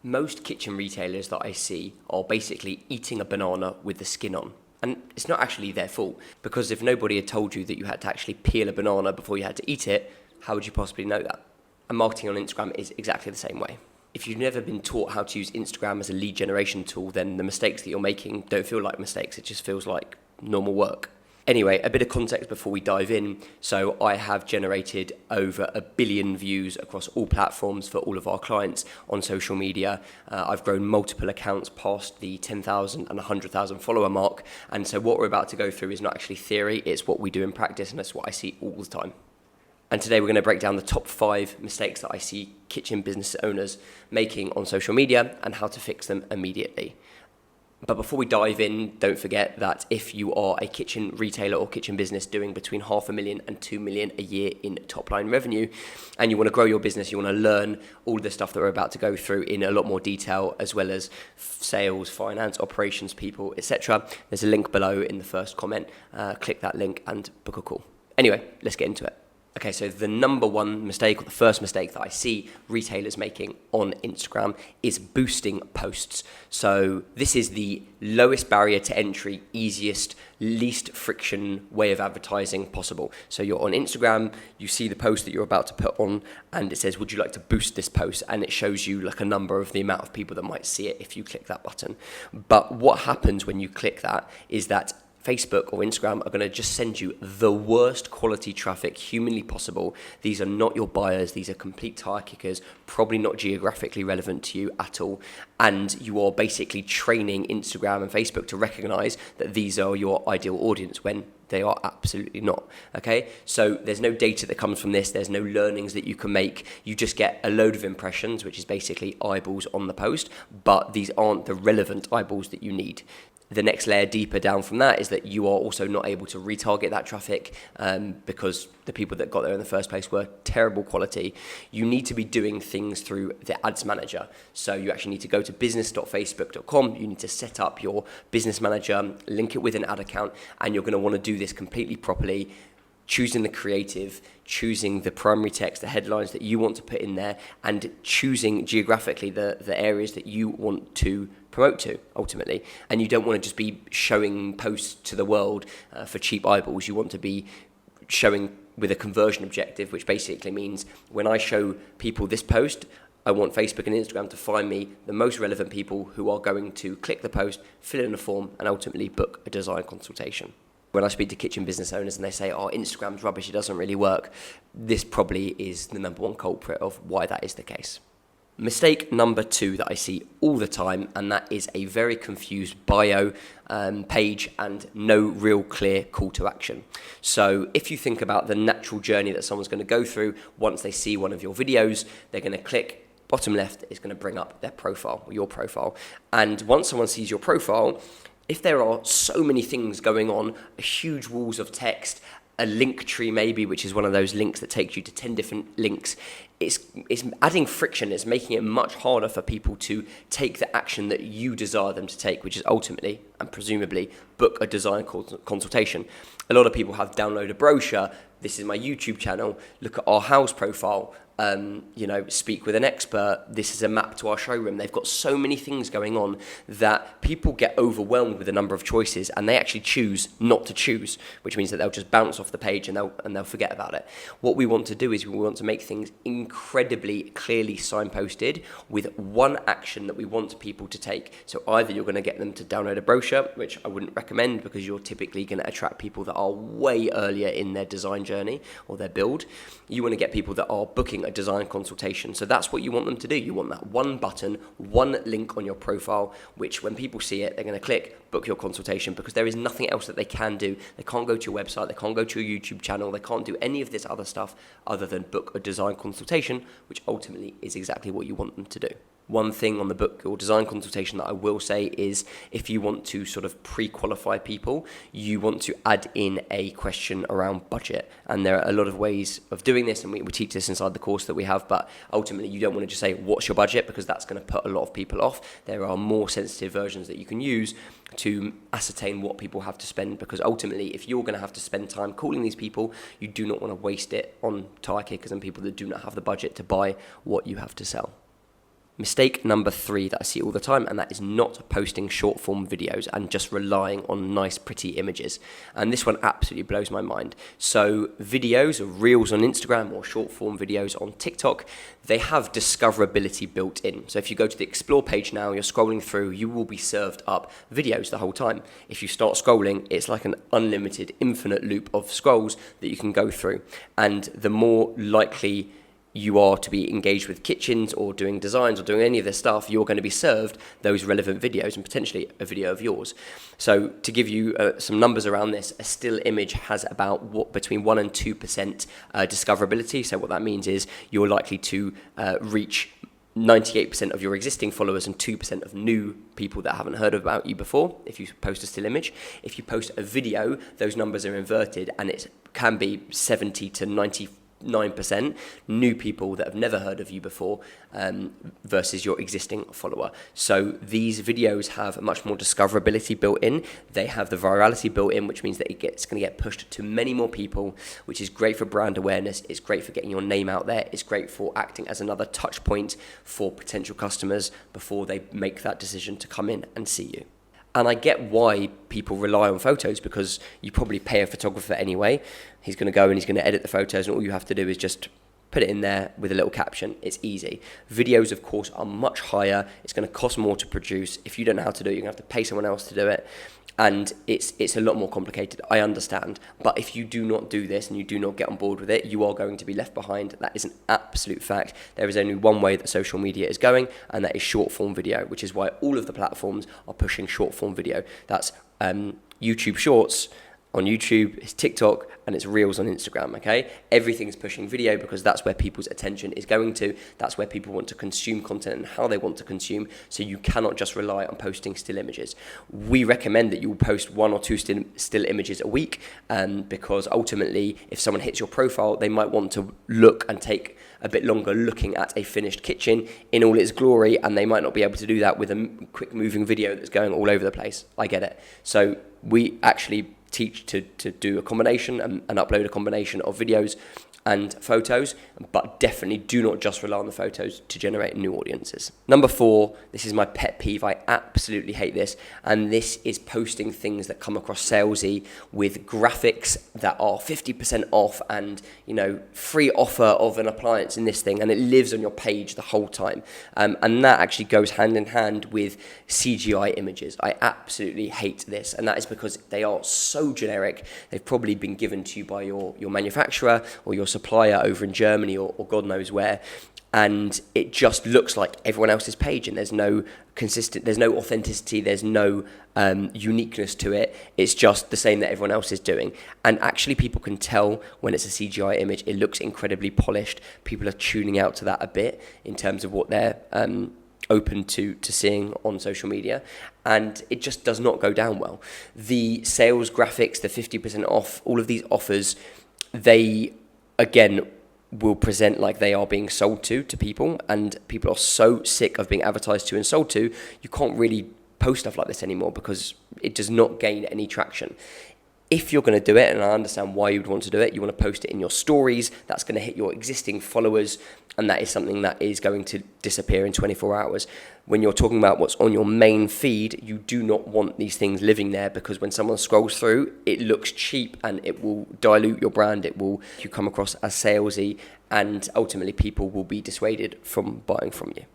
Most kitchen retailers that I see are basically eating a banana with the skin on. And it's not actually their fault, because if nobody had told you that you had to actually peel a banana before you had to eat it, how would you possibly know that? And marketing on Instagram is exactly the same way. If you've never been taught how to use Instagram as a lead generation tool, then the mistakes that you're making don't feel like mistakes, it just feels like normal work. Anyway, a bit of context before we dive in. So I have generated over 1 billion views across all platforms for all of our clients on social media. I've grown multiple accounts past the 10,000 and 100,000 follower mark. And so what we're about to go through is not actually theory, it's what we do in practice, and that's what I see all the time. And today we're going to break down the top 5 mistakes that I see kitchen business owners making on social media and how to fix them immediately. But before we dive in, don't forget that if you are a kitchen retailer or kitchen business doing between $500,000 and $2 million a year in top line revenue, and you want to grow your business, you want to learn all the stuff that we're about to go through in a lot more detail, as well as sales, finance, operations, people, etc. There's a link below in the first comment. Click that link and book a call. Anyway, let's get into it. Okay, so the number one mistake, or the first mistake that I see retailers making on Instagram is boosting posts. So this is the lowest barrier to entry, easiest, least friction way of advertising possible. So you're on Instagram, you see the post that you're about to put on, and it says, would you like to boost this post? And it shows you like a number of the amount of people that might see it if you click that button. But what happens when you click that is that Facebook or Instagram are going to just send you the worst quality traffic humanly possible. These are not your buyers. These are complete tire kickers, probably not geographically relevant to you at all. And you are basically training Instagram and Facebook to recognize that these are your ideal audience when they are absolutely not. Okay, so there's no data that comes from this. There's no learnings that you can make. You just get a load of impressions, which is basically eyeballs on the post, but these aren't the relevant eyeballs that you need. The next layer deeper down from that is that you are also not able to retarget that traffic because the people that got there in the first place were terrible quality. You need to be doing things through the ads manager. So you actually need to go to business.facebook.com. You need to set up your business manager, link it with an ad account, and you're going to want to do this completely properly, choosing the creative, choosing the primary text, the headlines that you want to put in there, and choosing geographically the areas that you want to promote to ultimately. And you don't want to just be showing posts to the world for cheap eyeballs. You want to be showing with a conversion objective, which basically means when I show people this post, I want Facebook and Instagram to find me the most relevant people who are going to click the post, fill in a form, and ultimately book a design consultation. When I speak to kitchen business owners and they say, oh, Instagram's rubbish, it doesn't really work, this probably is the number one culprit of why that is the case. Mistake number 2 that I see all the time, and that is a very confused bio page and no real clear call to action. So if you think about the natural journey that someone's going to go through, once they see one of your videos, they're going to click, bottom left is going to bring up their profile, or your profile. And once someone sees your profile, if there are so many things going on, huge walls of text, a link tree maybe, which is one of those links that takes you to 10 different links, it's adding friction. It's making it much harder for people to take the action that you desire them to take, which is ultimately and presumably book a design consultation. A lot of people have download a brochure. This is my YouTube channel. Look at our house profile. Speak with an expert. This is a map to our showroom. They've got so many things going on that people get overwhelmed with the number of choices, and they actually choose not to choose, which means that they'll just bounce off the page and they'll forget about it. What we want to do is we want to make things incredibly clearly signposted with one action that we want people to take. So either you're going to get them to download a brochure, which I wouldn't recommend because you're typically going to attract people that are way earlier in their design journey or their build. You want to get people that are booking a design consultation. So that's what you want them to do. You want that one button, one link on your profile, which when people see it, they're going to click, book your consultation, because there is nothing else that they can do. They can't go to your website, they can't go to your YouTube channel, they can't do any of this other stuff other than book a design consultation, which ultimately is exactly what you want them to do. One thing on the book or design consultation that I will say is if you want to sort of pre-qualify people, you want to add in a question around budget. And there are a lot of ways of doing this, and we teach this inside the course that we have, but ultimately you don't want to just say, what's your budget? Because that's going to put a lot of people off. There are more sensitive versions that you can use to ascertain what people have to spend, because ultimately if you're going to have to spend time calling these people, you do not want to waste it on tire kickers and people that do not have the budget to buy what you have to sell. Mistake number 3 that I see all the time, and that is not posting short form videos and just relying on nice, pretty images. And this one absolutely blows my mind. So videos or reels on Instagram or short form videos on TikTok, they have discoverability built in. So if you go to the explore page now, you're scrolling through, you will be served up videos the whole time. If you start scrolling, it's like an unlimited, infinite loop of scrolls that you can go through. And the more likely you are to be engaged with kitchens or doing designs or doing any of this stuff, you're going to be served those relevant videos and potentially a video of yours. So to give you some numbers around this, a still image has about between 1 and 2% discoverability. So what that means is you're likely to reach 98% of your existing followers and 2% of new people that haven't heard about you before if you post a still image. If you post a video, those numbers are inverted, and it can be 70 to 99% new people that have never heard of you before versus your existing follower. So these videos have much more discoverability built in. They have the virality built in, which means that it's going to get pushed to many more people, which is great for brand awareness. It's great for getting your name out there. It's great for acting as another touch point for potential customers before they make that decision to come in and see you. And I get why people rely on photos, because you probably pay a photographer anyway. He's going to go and he's going to edit the photos, and all you have to do is just put it in there with a little caption. It's easy. Videos, of course, are much higher. It's going to cost more to produce. If you don't know how to do it, you're going to have to pay someone else to do it. And it's a lot more complicated, I understand. But if you do not do this and you do not get on board with it, you are going to be left behind. That is an absolute fact. There is only one way that social media is going, and that is short form video, which is why all of the platforms are pushing short form video. That's YouTube Shorts on YouTube, it's TikTok, and it's Reels on Instagram, okay? Everything is pushing video because that's where people's attention is going to. That's where people want to consume content and how they want to consume, so you cannot just rely on posting still images. We recommend that you will post 1 or 2 still images a week, because ultimately, if someone hits your profile, they might want to look and take a bit longer looking at a finished kitchen in all its glory, and they might not be able to do that with a quick moving video that's going all over the place. I get it. So we actually teach to do a combination and upload a combination of videos and photos, but definitely do not just rely on the photos to generate new audiences. Number 4, this is my pet peeve. I absolutely hate this, and this is posting things that come across salesy with graphics that are 50% off and, you know, free offer of an appliance in this thing, and it lives on your page the whole time. And that actually goes hand in hand with CGI images. I absolutely hate this, and that is because they are so generic. They've probably been given to you by your manufacturer or your supplier over in Germany or God knows where, and it just looks like everyone else's page, and there's no authenticity, there's no uniqueness to it. It's just the same that everyone else is doing. And actually people can tell when it's a CGI image. It looks incredibly polished. People are tuning out to that a bit in terms of what they're open to seeing on social media, and it just does not go down well. The sales graphics, the 50% off, all of these offers, they again will present like they are being sold to people, and people are so sick of being advertised to and sold to, you can't really post stuff like this anymore because it does not gain any traction. If you're going to do it, and I understand why you would want to do it, you want to post it in your stories. That's going to hit your existing followers, and that is something that is going to disappear in 24 hours. When you're talking about what's on your main feed, you do not want these things living there, because when someone scrolls through, it looks cheap and it will dilute your brand. You come across as salesy, and ultimately people will be dissuaded from buying from you.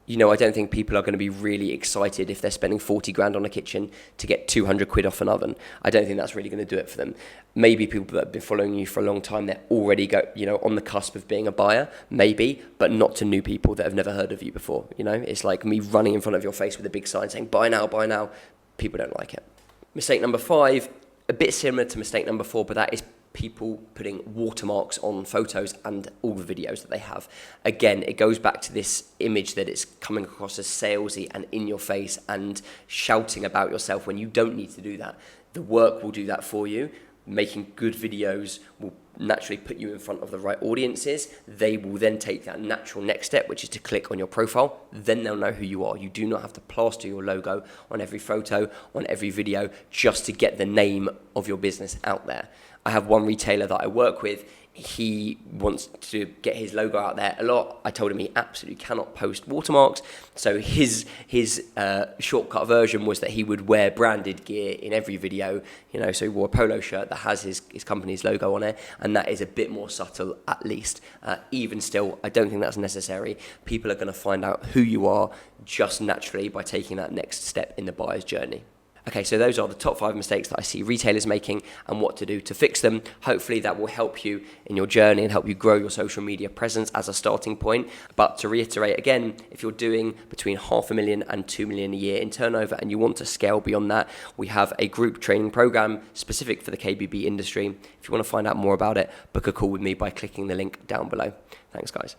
You know, I don't think people are going to be really excited if they're spending 40 grand on a kitchen to get 200 quid off an oven. I don't think that's really going to do it for them. Maybe people that have been following you for a long time, they're already on the cusp of being a buyer, maybe, but not to new people that have never heard of you before. You know, it's like me running in front of your face with a big sign saying, buy now, buy now. People don't like it. Mistake number 5, a bit similar to mistake number 4, but that is people putting watermarks on photos and all the videos that they have. Again, it goes back to this image that it's coming across as salesy and in your face and shouting about yourself when you don't need to do that. The work will do that for you. Making good videos will naturally put you in front of the right audiences. They will then take that natural next step, which is to click on your profile. Then they'll know who you are. You do not have to plaster your logo on every photo, on every video, just to get the name of your business out there. I have one retailer that I work with. he wants to get his logo out there a lot. I told him he absolutely cannot post watermarks. So his shortcut version was that he would wear branded gear in every video. So he wore a polo shirt that has his company's logo on it, and that is a bit more subtle, at least. Even still, I don't think that's necessary. People are going to find out who you are just naturally by taking that next step in the buyer's journey. Okay, so those are the top 5 mistakes that I see retailers making and what to do to fix them. Hopefully that will help you in your journey and help you grow your social media presence as a starting point. But to reiterate again, if you're doing between $500,000 and $2 million a year in turnover and you want to scale beyond that, we have a group training program specific for the KBB industry. If you want to find out more about it, book a call with me by clicking the link down below. Thanks, guys.